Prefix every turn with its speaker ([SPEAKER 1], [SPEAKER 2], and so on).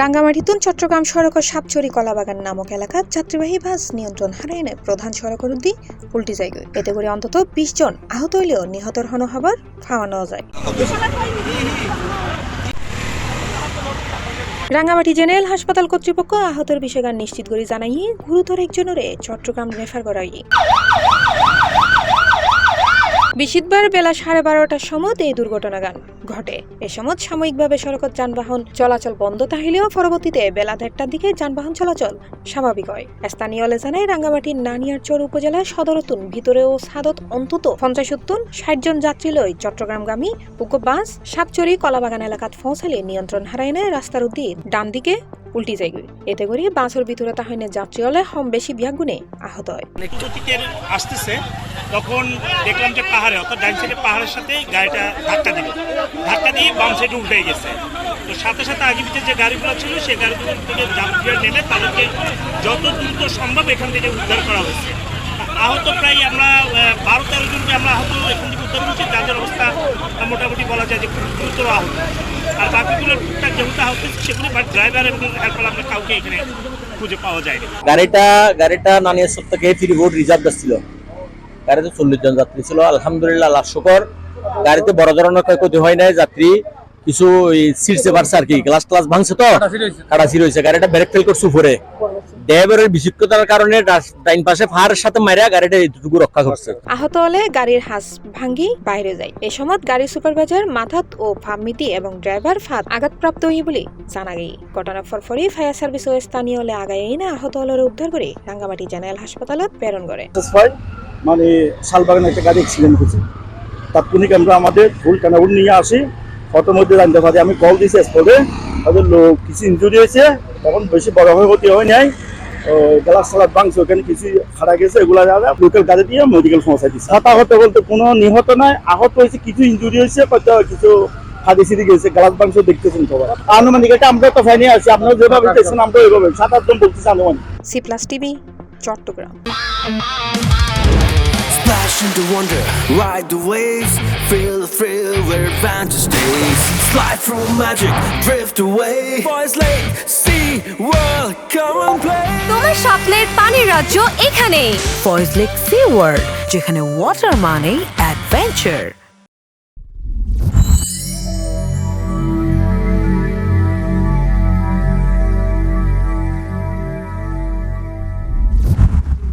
[SPEAKER 1] রাঙ্গামাটিতুন চট্টগ্রাম সড়ক ও সাপচুরি কলাবাগান নামক এলাকার যাত্রীবাহী বাস নিয়ন্ত্রণ হারাইনে প্রধান সড়কের উদ্দি উল্টি জায়গায় এতে করে অন্তত ২০ জন আহত হইলেও নিহতর হন হবার ফাওয়ানো যায়। রাঙ্গামাটি জেনারেল হাসপাতাল কর্তৃপক্ষ আহতের বিষয়গান নিশ্চিত করে জানাই গুরুতর একজনের চট্টগ্রাম রেফার করাই। বৃহস্পতিবার বেলা 12:30টার সময় এই দুর্ঘটনাগান ঘটে। এ সময় সাময়িকভাবে সড়কত যানবাহন চলাচল বন্ধ থাকলেও পরবর্তীতে বেলা 1টার দিকে যানবাহন চলাচল স্বাভাবিক হয়। স্থানীয়রা জানায় রাঙ্গামাটির নানিয়ারচর উপজেলার সদরতুন ভিতরে ও সাদত অন্তত 50-60 জন যাত্রী লই চট্টগ্রামগামী পুকো বাস সাপচুরি কলাবাগান এলাকাত পৌঁছালে নিয়ন্ত্রণ হারাইনে রাস্তার উদ্দি ডান দিকে উল্টি যায়। এতে করে বাসের ভিতরে তাহলে যাত্রী হলে কম বেশি বিয়াগুণে আহত হয়।
[SPEAKER 2] আসতেছে তখন দেখলাম যে পাহাড়ে অর্থাৎ ডান সাইডে পাহাড়ের সাথে গাড়িটা ধাক্কা দিয়ে বাম সাইডে উল্টে গেছে। তো সাথে সাথে আগে পিছিয়ে যে গাড়িগুলো ছিল সেই গাড়িগুলো থেকে যাত্রীরা নেমে তাদেরকে যত দ্রুত সম্ভব এখান থেকে উদ্ধার করা হয়েছে। আহত প্রায় আমরা 12-13 জনকে আমরা আহত এখান থেকে উদ্ধার করছি, যাদের অবস্থা মোটামুটি বলা যায় যে খুব গুরুতর আহত। আর বাকিগুলো টুকটাক যেহেতু আহত সেগুলো বাট ড্রাইভার এবং হেল্পার আমরা কাউকে এখানে খুঁজে পাওয়া যায়।
[SPEAKER 3] গাড়িটা নানিয়ারচর থেকে ফ্রিবোর্ড রিজার্ভ ছিল। গাড়িতে 40 জন যাত্রী ছিল। আলহামদুলিল্লাহ আল্লাহর শুকর গাড়িতে বড় ধরনের ক্ষয়ক্ষতি হয় নাই। যাত্রী কিছু সিটসে পারছে আর কি, গ্লাস ভাঙছে তো কাটাছি রয়েছে। গাড়িটা ব্রেক ফেল করছে উপরে, ড্রাইভারের বিচক্ষণতার কারণে ডাইন পাশে ফাহারের সাথে মারিয়া গাড়িটা এইটুকু রক্ষা করছে।
[SPEAKER 1] আহত হলে গাড়ির হাঁস ভাঙ্গি বাইরে যায়। এ সময় গাড়ির সুপারভাইজার মাথাত ও ফার্মিতি এবং ড্রাইভার ফাঁদ আঘাতপ্রাপ্ত হই বলে জানা গেই। ঘটনার পরপরই ফায়ার সার্ভিস ও স্থানীয় হলে আগায় না আহত হলের উদ্ধার করে রাঙ্গামাটি জেনারেল হাসপাতালত প্রেরণ করে।
[SPEAKER 4] মানে শালবাগানে একটা গাড়ি অ্যাক্সিডেন্ট হয়েছে, তাৎক্ষণিক আমরা আমাদের ফুল কানাউট নিয়ে আসি। ফটোর মধ্যে জানতে পারি, আমি কল দিয়েছি স্পটে, তাদের লোক কিছু ইনজুরি হয়েছে, তখন বেশি বড় হয়ে ক্ষতি হয় নাই। গ্লাস সালাদ ভাঙছে, ওখানে কিছু খাড়া গেছে, এগুলো লোকাল গাড়ি দিয়ে মেডিকেল পৌঁছাই দিচ্ছে। হতাহত বলতে কোনো নিহত নয়, আহত হয়েছে, কিছু ইনজুরি হয়েছে, কিছু হাদি সিদি গেছে, গ্লাস ভাঙছ দেখতেছেন সবাই। আনুমানিক এটা আমরা তো ফাইনে আছি, আপনারা যেভাবে দেখছেন আমরা ওইভাবে 7-8 জন বলতেছি আনুমানিক।
[SPEAKER 1] C+ TV Chittagong.
[SPEAKER 5] Splash into wonder, ride the waves, feel the thrill where adventure stays. Slide through magic, drift away. Boys Lake, sea world, come and play.
[SPEAKER 6] তোমার স্বপ্নের পানির রাজ্য এখানে, ফয়েজ লেক সি ওয়ার্ল্ড, যেখানে ওয়াটার মানে অ্যাডভেঞ্চার।